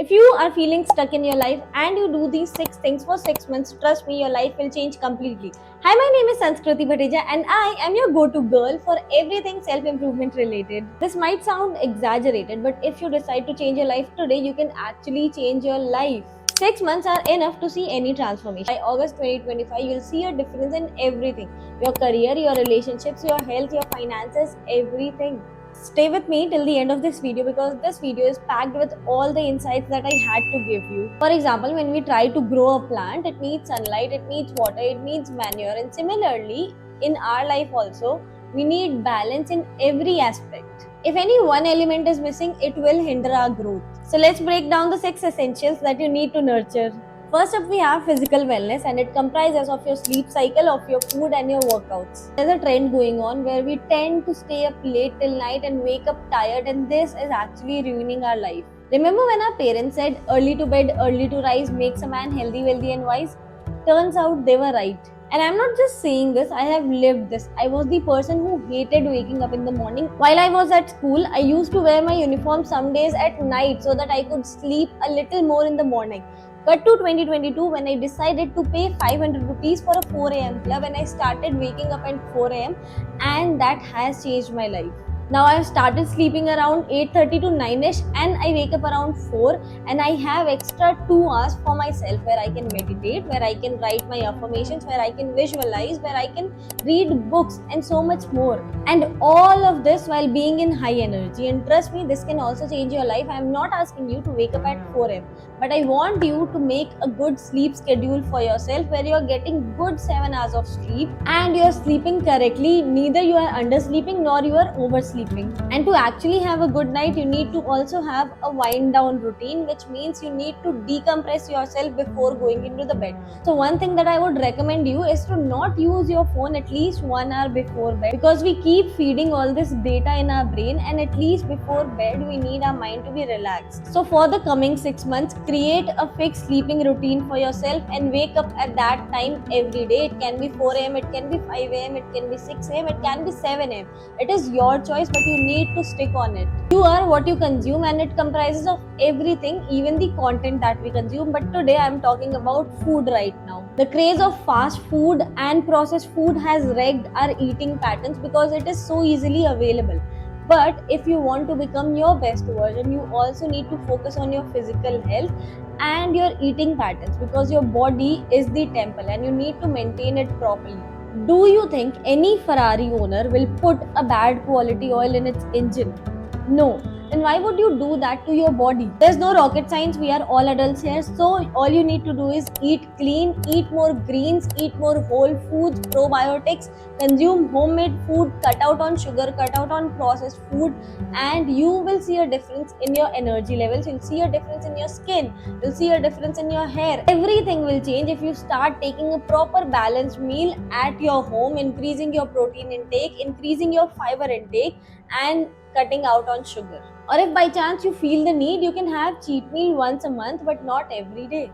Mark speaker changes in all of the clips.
Speaker 1: If you are feeling stuck in your life and you do these 6 things for 6 months, trust me, your life will change completely. Hi, my name is Sanskriti Bhateja and I am your go-to girl for everything self-improvement related. This might sound exaggerated, but if you decide to change your life today, you can actually change your life. 6 months are enough to see any transformation. By August 2025, you'll see a difference in everything. Your career, your relationships, your health, your finances, everything. Stay with me till the end of this video because this video is packed with all the insights that I had to give you. For example, when we try to grow a plant, it needs sunlight, it needs water, it needs manure, and similarly, in our life also, we need balance in every aspect. If any one element is missing, it will hinder our growth. So let's break down the 6 essentials that you need to nurture. First up, we have physical wellness, and it comprises of your sleep cycle, of your food, and your workouts. There's a trend going on where we tend to stay up late till night and wake up tired, and this is actually ruining our life. Remember when our parents said early to bed, early to rise makes a man healthy, wealthy, and wise? Turns out they were right. And I'm not just saying this, I have lived this. I was the person who hated waking up in the morning. While I was at school, I used to wear my uniform some days at night so that I could sleep a little more in the morning. Cut to 2022 when I decided to pay 500 rupees for a 4 a.m. club and I started waking up at 4 a.m. and that has changed my life. Now I've started sleeping around 8:30 to 9ish and I wake up around 4 and I have extra 2 hours for myself where I can meditate, where I can write my affirmations, where I can visualize, where I can read books and so much more. And all of this while being in high energy. And trust me, this can also change your life. I'm not asking you to wake up at 4 a.m. but I want you to make a good sleep schedule for yourself where you're getting good 7 hours of sleep and you're sleeping correctly. Neither you are undersleeping nor you are oversleeping. And to actually have a good night, you need to also have a wind down routine, which means you need to decompress yourself before going into the bed. So one thing that I would recommend you is to not use your phone at least 1 hour before bed, because we keep feeding all this data in our brain, and at least before bed we need our mind to be relaxed. So for the coming 6 months, create a fixed sleeping routine for yourself and wake up at that time every day. It can be 4 a.m, it can be 5 a.m, it can be 6 a.m, it can be 7 a.m. It is your choice, but you need to stick on it. You are what you consume, and it comprises of everything, even the content that we consume. But today I'm talking about food right now. The craze of fast food and processed food has wrecked our eating patterns because it is so easily available. But if you want to become your best version, you also need to focus on your physical health and your eating patterns, because your body is the temple and you need to maintain it properly. Do you think any Ferrari owner will put a bad quality oil in its engine? No. Then why would you do that to your body? There's no rocket science. We are all adults here. So all you need to do is eat clean, eat more greens, eat more whole foods, probiotics, consume homemade food, cut out on sugar, cut out on processed food, and you will see a difference in your energy levels. You'll see a difference in your skin. You'll see a difference in your hair. Everything will change if you start taking a proper balanced meal at your home, increasing your protein intake, increasing your fiber intake, and cutting out on sugar. Or if by chance you feel the need, you can have cheat meal once a month, but not every day.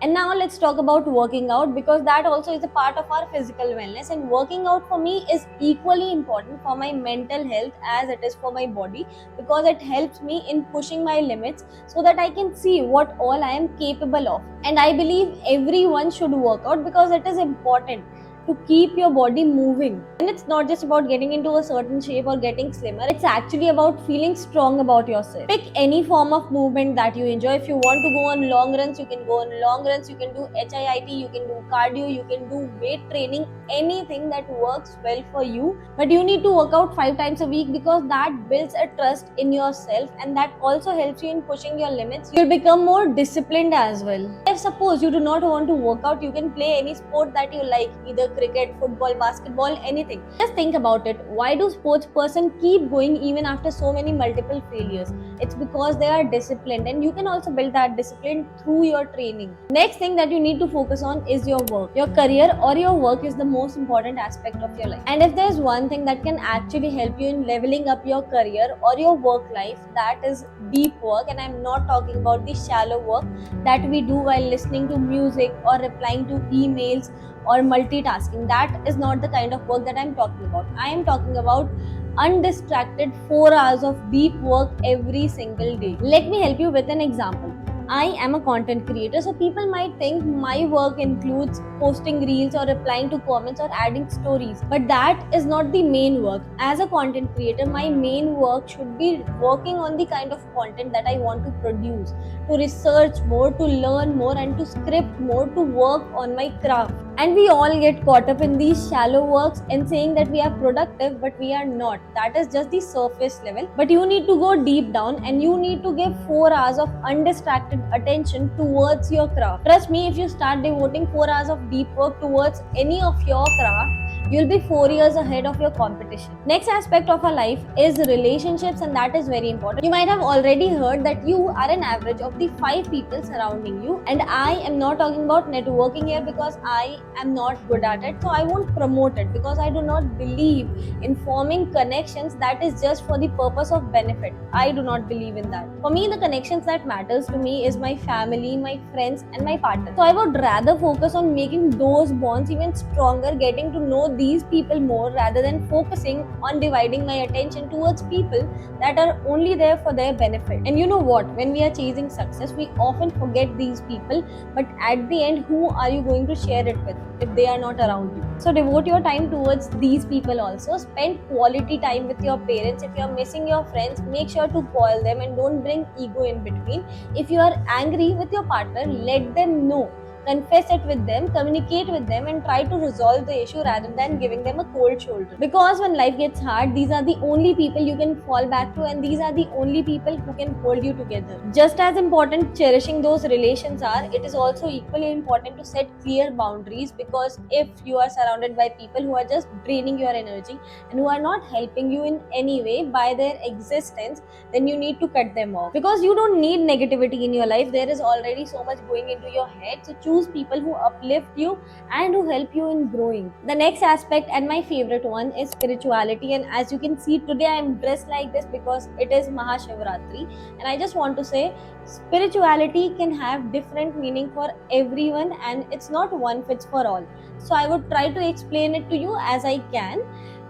Speaker 1: And now let's talk about working out, because that also is a part of our physical wellness, and working out for me is equally important for my mental health as it is for my body, because it helps me in pushing my limits so that I can see what all I am capable of. And I believe everyone should work out because it is important to keep your body moving. And it's not just about getting into a certain shape or getting slimmer, it's actually about feeling strong about yourself. Pick any form of movement that you enjoy. If you want to go on long runs, you can go on long runs, you can do HIIT, you can do cardio, you can do weight training, anything that works well for you. But you need to work out 5 times a week, because that builds a trust in yourself and that also helps you in pushing your limits. You'll become more disciplined as well. If suppose you do not want to work out, you can play any sport that you like, either cricket, football, basketball, anything. Just think about it. Why do sports person keep going even after so many multiple failures? It's because they are disciplined, and you can also build that discipline through your training. Next thing that you need to focus on is your work. Your career or your work is the most important aspect of your life. And if there's one thing that can actually help you in leveling up your career or your work life, that is deep work. And I'm not talking about the shallow work that we do while listening to music or replying to emails or multitasking. That is not the kind of work that I'm talking about. I am talking about undistracted 4 hours of deep work every single day. Let me help you with an example. I am a content creator, so people might think my work includes posting reels or replying to comments or adding stories. But that is not the main work. As a content creator, my main work should be working on the kind of content that I want to produce, to research more, to learn more, and to script more, to work on my craft. And we all get caught up in these shallow works and saying that we are productive, but we are not. That is just the surface level. But you need to go deep down and you need to give 4 hours of undistracted attention towards your craft. Trust me, if you start devoting 4 hours of deep work towards any of your craft, you'll be 4 years ahead of your competition. Next aspect of our life is relationships, and that is very important. You might have already heard that you are an average of the 5 people surrounding you, and I am not talking about networking here because I am not good at it, so I won't promote it because I do not believe in forming connections that is just for the purpose of benefit. I do not believe in that. For me, the connections that matters to me is my family, my friends, and my partner. So I would rather focus on making those bonds even stronger, getting to know these people more rather than focusing on dividing my attention towards people that are only there for their benefit. And you know what? When we are chasing success, we often forget these people, but at the end, who are you going to share it with if they are not around you? So devote your time towards these people also. Spend quality time with your parents. If you're missing your friends, make sure to call them and don't bring ego in between. If you are angry with your partner, let them know. Confess it with them, communicate with them, and try to resolve the issue rather than giving them a cold shoulder. Because when life gets hard, these are the only people you can fall back to, and these are the only people who can hold you together. Just as important cherishing those relations are, it is also equally important to set clear boundaries, because if you are surrounded by people who are just draining your energy and who are not helping you in any way by their existence, then you need to cut them off. Because you don't need negativity in your life. There is already so much going into your head. So choose people who uplift you and who help you in growing. The next aspect, and my favorite one, is spirituality. And as you can see today, I am dressed like this because it is Mahashivratri. And I just want to say, spirituality can have different meaning for everyone, and it's not one fits for all. So I would try to explain it to you as I can.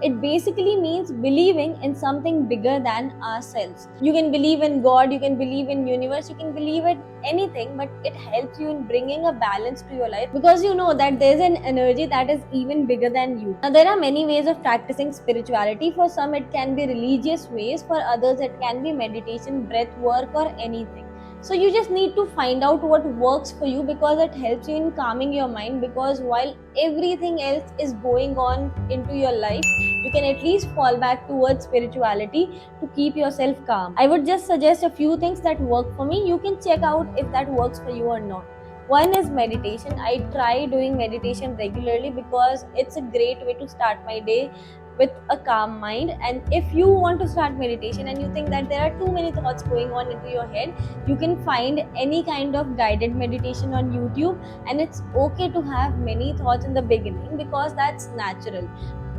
Speaker 1: It basically means believing in something bigger than ourselves. You can believe in God, you can believe in universe, you can believe in anything, but it helps you in bringing a balance to your life, because you know that there's an energy that is even bigger than you. Now, there are many ways of practicing spirituality. For some, it can be religious ways. For others, it can be meditation, breath work, or anything. So you just need to find out what works for you, because it helps you in calming your mind. Because while everything else is going on into your life, you can at least fall back towards spirituality to keep yourself calm. I would just suggest a few things that work for me. You can check out if that works for you or not. One is meditation. I try doing meditation regularly because it's a great way to start my day with a calm mind. And if you want to start meditation and you think that there are too many thoughts going on into your head, you can find any kind of guided meditation on YouTube, and it's okay to have many thoughts in the beginning because that's natural.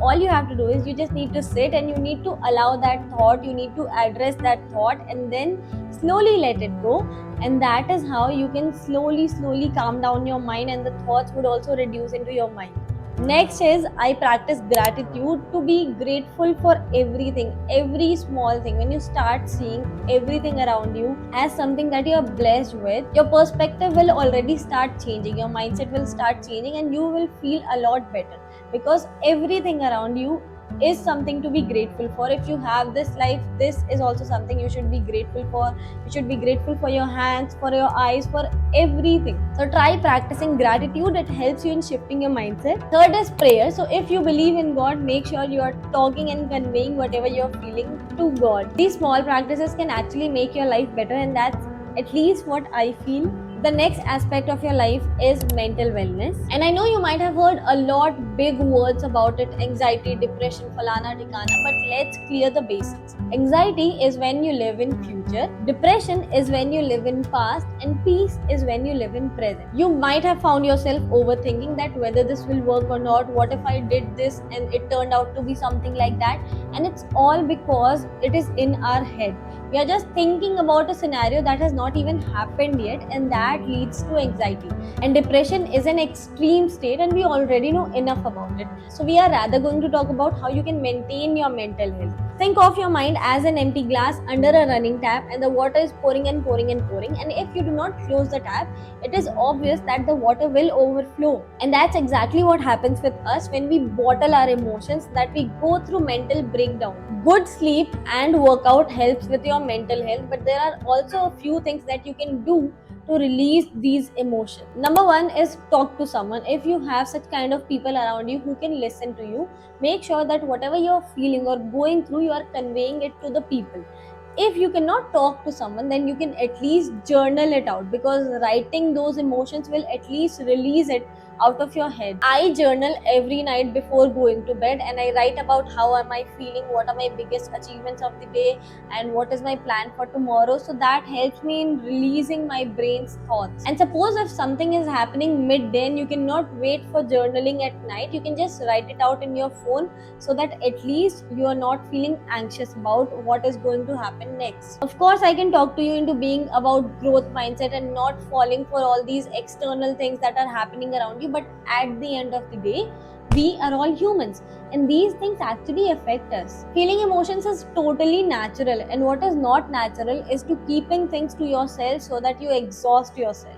Speaker 1: All you have to do is you just need to sit and you need to allow that thought, you need to address that thought, and then slowly let it go. And that is how you can slowly calm down your mind, and the thoughts would also reduce into your mind. Next is, I practice gratitude, to be grateful for everything, every small thing. When you start seeing everything around you as something that you are blessed with, your perspective will already start changing, your mindset will start changing, and you will feel a lot better, because everything around you is something to be grateful for. If you have this life, this is also something you should be grateful for. You should be grateful for your hands, for your eyes, for everything. So try practicing gratitude. It helps you in shifting your mindset. Third is prayer. So if you believe in God, make sure you are talking and conveying whatever you're feeling to God. These small practices can actually make your life better, and that's at least what I feel. The next aspect of your life is mental wellness. And I know you might have heard a lot big words about it: anxiety, depression, falana tikana, but let's clear the basics. Anxiety is when you live in future, depression is when you live in past, and peace is when you live in present. You might have found yourself overthinking that whether this will work or not, what if I did this and it turned out to be something like that, and it's all because it is in our head. We are just thinking about a scenario that has not even happened yet, and that leads to anxiety. And depression is an extreme state, and we already know enough about it. So we are rather going to talk about how you can maintain your mental health. Think of your mind as an empty glass under a running tap, and the water is pouring and pouring and pouring. And if you do not close the tap, it is obvious that the water will overflow. And that's exactly what happens with us when we bottle our emotions, that we go through mental breakdown. Good sleep and workout helps with your mental health, but there are also a few things that you can do to release these emotions. Number one is talk to someone. If you have such kind of people around you who can listen to you, make sure that whatever you're feeling or going through, you are conveying it to the people. If you cannot talk to someone, then you can at least journal it out, because writing those emotions will at least release it out of your head. I journal every night before going to bed, and I write about how am I feeling, what are my biggest achievements of the day, and what is my plan for tomorrow. So that helps me in releasing my brain's thoughts. And suppose if something is happening midday and you cannot wait for journaling at night, you can just write it out in your phone, so that at least you are not feeling anxious about what is going to happen next. Of course, I can talk to you into being about growth mindset and not falling for all these external things that are happening around you. But at the end of the day, we are all humans, and these things actually affect us. Feeling emotions is totally natural, and what is not natural is to keeping things to yourself so that you exhaust yourself.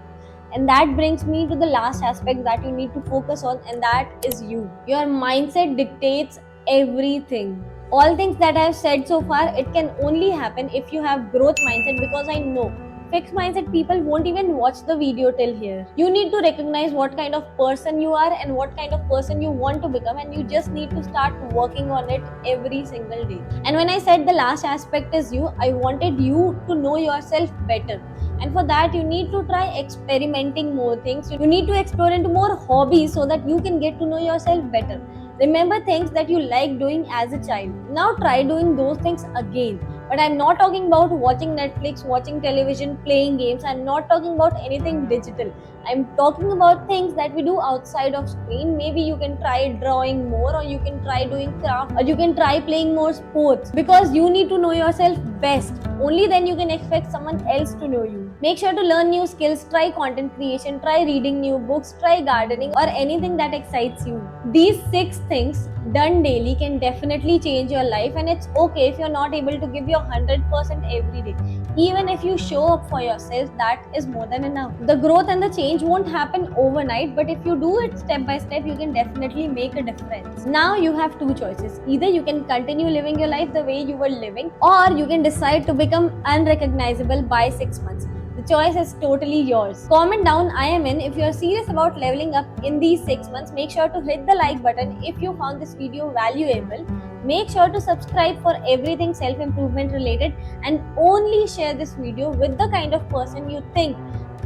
Speaker 1: And that brings me to the last aspect that you need to focus on, and that is you. Your mindset dictates everything. All things that I have said so far, it can only happen if you have growth mindset, because I know fixed mindset people won't even watch the video till here. You need to recognize what kind of person you are and what kind of person you want to become, and you just need to start working on it every single day. And when I said the last aspect is you, I wanted you to know yourself better. And for that, you need to try experimenting more things. You need to explore into more hobbies so that you can get to know yourself better. Remember things that you like doing as a child. Now try doing those things again. But I'm not talking about watching Netflix, watching television, playing games. I'm not talking about anything digital. I'm talking about things that we do outside of screen. Maybe you can try drawing more, or you can try doing craft, or you can try playing more sports, because you need to know yourself best. Only then you can expect someone else to know you. Make sure to learn new skills, try content creation, try reading new books, try gardening, or anything that excites you. These 6 things done daily can definitely change your life, and it's okay if you're not able to give your 100% every day. Even if you show up for yourself, that is more than enough. The growth and the change won't happen overnight, but if you do it step by step, you can definitely make a difference. Now you have 2 choices. Either you can continue living your life the way you were living, or you can decide to become unrecognizable by 6 months. The choice is totally yours. Comment down I am in if you are serious about leveling up in these 6 months. Make sure to hit the like button if you found this video valuable. Make sure to subscribe for everything self-improvement related, and only share this video with the kind of person you think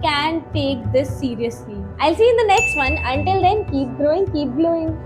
Speaker 1: can take this seriously. I'll see you in the next one. Until then, keep growing, keep glowing.